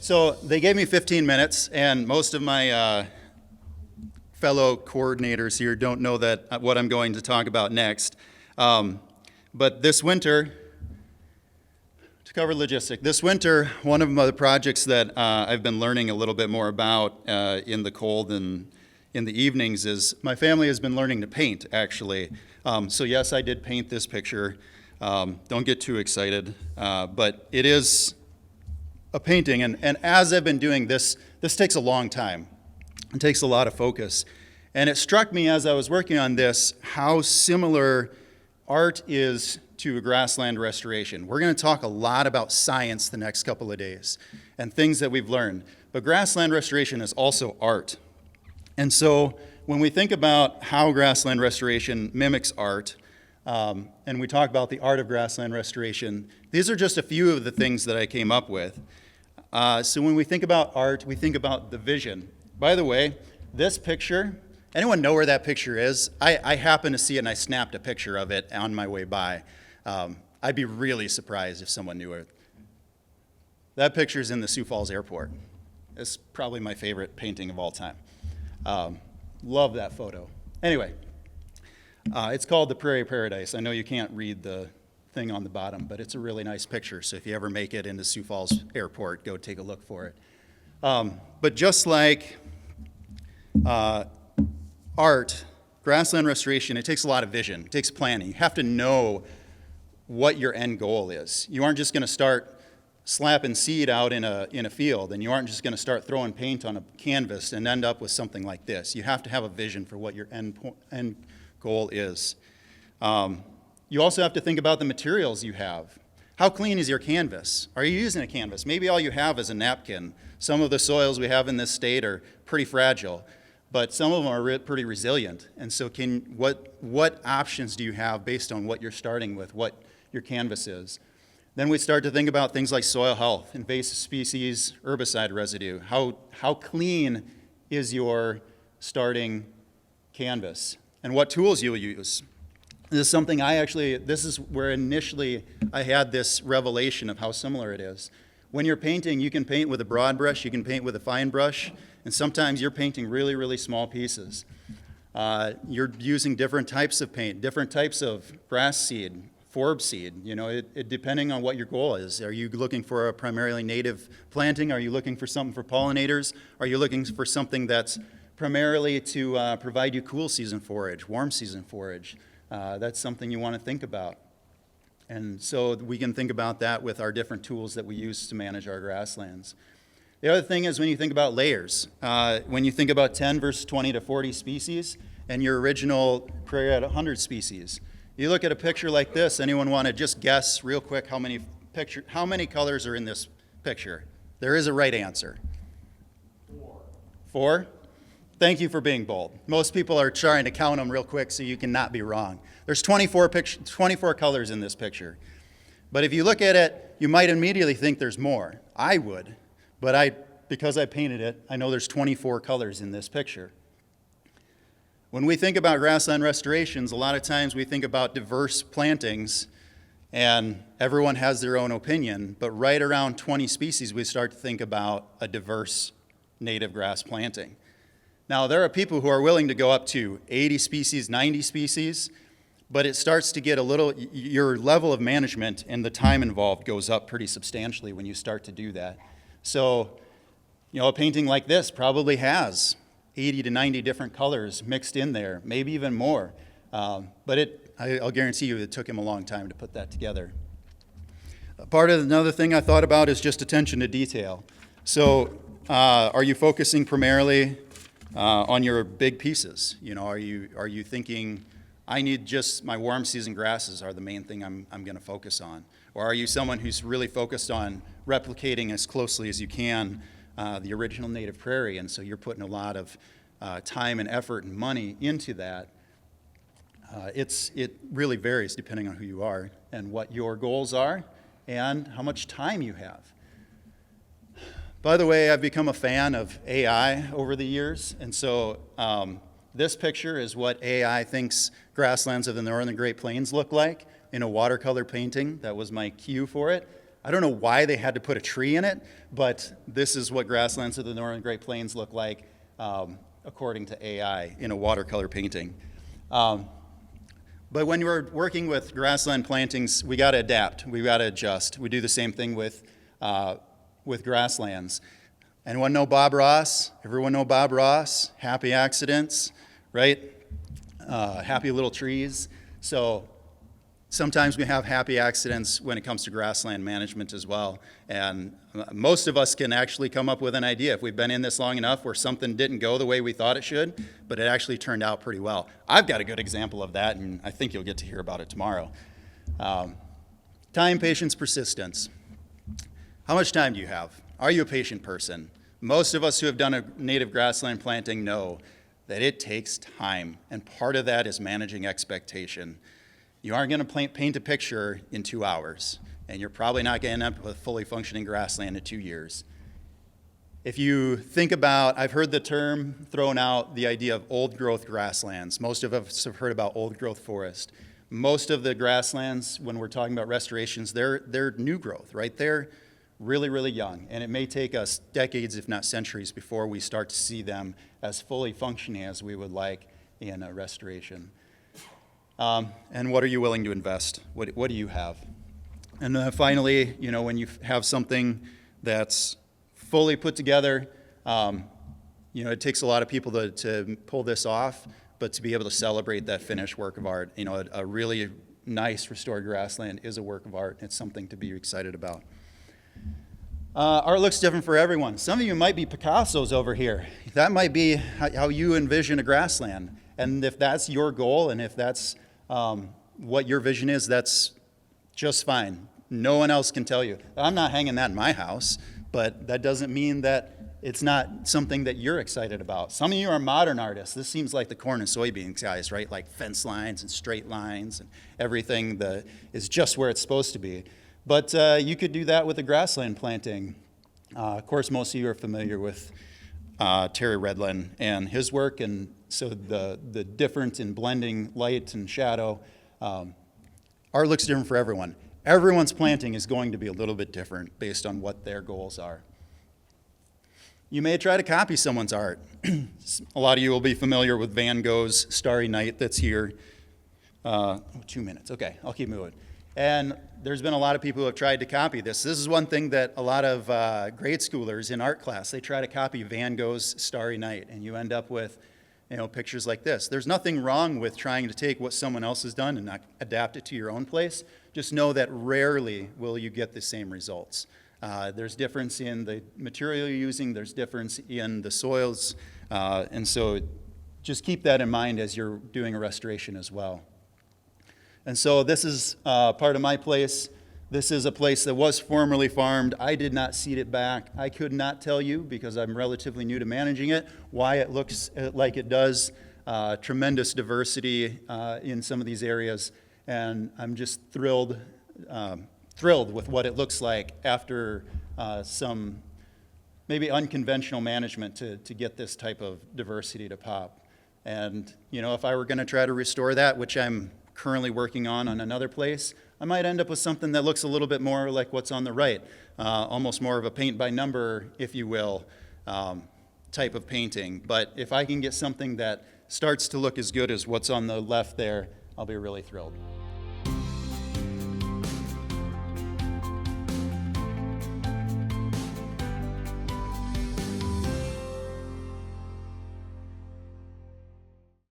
So they gave me 15 minutes, and most of my fellow coordinators here don't know that what I'm going to talk about next. But this winter, to cover logistics, this winter, one of the projects that I've been learning a little bit more about in the cold and in the evenings is my family has been learning to paint, actually. So yes, I did paint this picture. Don't get too excited, but it is a painting, and as I've been doing this takes a long time. It takes a lot of focus. And it struck me as I was working on this how similar art is to a grassland restoration. We're going to talk a lot about science the next couple of days and things that we've learned. But grassland restoration is also art. And so when we think about how grassland restoration mimics art, and we talk about the art of grassland restoration, these are just a few of the things that I came up with. So when we think about art, we think about the vision. By the way, this picture, anyone know where that picture is? I happened to see it and I snapped a picture of it on my way by. I'd be really surprised if someone knew it. That picture's in the Sioux Falls Airport. It's probably my favorite painting of all time. Love that photo. Anyway, it's called the Prairie Paradise. I know you can't read the thing on the bottom, but it's a really nice picture. So if you ever make it into Sioux Falls Airport, go take a look for it. But just like art, grassland restoration, it takes a lot of vision. It takes planning. You have to know what your end goal is. You aren't just going to start slapping seed out in a field, and you aren't just going to start throwing paint on a canvas and end up with something like this. You have to have a vision for what your end goal is. You also have to think about the materials you have. How clean is your canvas? Are you using a canvas? Maybe all you have is a napkin. Some of the soils we have in this state are pretty fragile, but some of them are pretty resilient. And so what options do you have based on what you're starting with, what your canvas is? Then we start to think about things like soil health, invasive species, herbicide residue. How clean is your starting canvas? And what tools you'll use. This is something this is where initially I had this revelation of how similar it is. When you're painting, you can paint with a broad brush, you can paint with a fine brush, and sometimes you're painting really, really small pieces. You're using different types of paint, different types of grass seed, forb seed, depending on what your goal is. Are you looking for a primarily native planting? Are you looking for something for pollinators? Are you looking for something that's primarily to provide you cool season forage, warm season forage? That's something you want to think about. And so we can think about that with our different tools that we use to manage our grasslands. The other thing is when you think about layers, when you think about 10 versus 20 to 40 species, and your original prairie had 100 species, you look at a picture like this, anyone want to just guess real quick how many colors are in this picture? There is a right answer. 4. 4? Thank you for being bold. Most people are trying to count them real quick so you can not be wrong. There's 24 colors in this picture. But if you look at it, you might immediately think there's more. I would, but because I painted it, I know there's 24 colors in this picture. When we think about grassland restorations, a lot of times we think about diverse plantings, and everyone has their own opinion, but right around 20 species, we start to think about a diverse native grass planting. Now, there are people who are willing to go up to 80 species, 90 species, but it starts to get your level of management and the time involved goes up pretty substantially when you start to do that. So, a painting like this probably has 80 to 90 different colors mixed in there, maybe even more. But I'll guarantee you it took him a long time to put that together. Another thing I thought about is just attention to detail. So, are you focusing primarily on your big pieces? Are you thinking, I need just my warm season grasses are the main thing I'm going to focus on? Or are you someone who's really focused on replicating as closely as you can the original native prairie, and so you're putting a lot of time and effort and money into that? It really varies depending on who you are and what your goals are and how much time you have. By the way, I've become a fan of AI over the years, and so this picture is what AI thinks grasslands of the northern Great Plains look like in a watercolor painting. That was my cue for it. I don't know why they had to put a tree in it, but this is what grasslands of the Northern Great Plains look like according to AI in a watercolor painting. But when we're working with grassland plantings, we got to adapt. We got to adjust. We do the same thing with grasslands. Anyone know Bob Ross? Everyone know Bob Ross? Happy accidents, right? Happy little trees. So sometimes we have happy accidents when it comes to grassland management as well. And most of us can actually come up with an idea if we've been in this long enough where something didn't go the way we thought it should, but it actually turned out pretty well. I've got a good example of that, and I think you'll get to hear about it tomorrow. Time, patience, persistence. How much time do you have? Are you a patient person? Most of us who have done a native grassland planting know that it takes time, and part of that is managing expectation. You aren't going to paint a picture in 2 hours, and you're probably not going to end up with fully functioning grassland in 2 years. If you think about, I've heard the term thrown out, the idea of old growth grasslands. Most of us have heard about old growth forest. Most of the grasslands, when we're talking about restorations, they're new growth, right? They're really, really young, and it may take us decades, if not centuries, before we start to see them as fully functioning as we would like in a restoration. And what are you willing to invest? What do you have? And finally, when you have something that's fully put together, it takes a lot of people to pull this off, but to be able to celebrate that finished work of art, a really nice restored grassland is a work of art. It's something to be excited about. Art looks different for everyone. Some of you might be Picassos over here. That might be how you envision a grassland. And if that's your goal, and if that's what your vision is, that's just fine. No one else can tell you. I'm not hanging that in my house, but that doesn't mean that it's not something that you're excited about. Some of you are modern artists. This seems like the corn and soybeans guys, right? Like fence lines and straight lines and everything that is just where it's supposed to be. But you could do that with a grassland planting. Of course, most of you are familiar with Terry Redlin and his work, and so the difference in blending light and shadow. Art looks different for everyone. Everyone's planting is going to be a little bit different based on what their goals are. You may try to copy someone's art. A lot of you will be familiar with Van Gogh's Starry Night that's here. 2 minutes. Okay, I'll keep moving. And there's been a lot of people who have tried to copy this. This is one thing that a lot of grade schoolers in art class, they try to copy Van Gogh's Starry Night, and you end up with pictures like this. There's nothing wrong with trying to take what someone else has done and not adapt it to your own place. Just know that rarely will you get the same results. There's difference in the material you're using, there's difference in the soils, and so just keep that in mind as you're doing a restoration as well. And so this is part of my place. This is a place that was formerly farmed. I did not seed it back. I could not tell you, because I'm relatively new to managing it, why it looks like it does. Tremendous diversity in some of these areas, and I'm just thrilled with what it looks like after some maybe unconventional management to get this type of diversity to pop. And if I were going to try to restore that, which I'm currently working on another place, I might end up with something that looks a little bit more like what's on the right, almost more of a paint by number, if you will, type of painting. But if I can get something that starts to look as good as what's on the left there, I'll be really thrilled.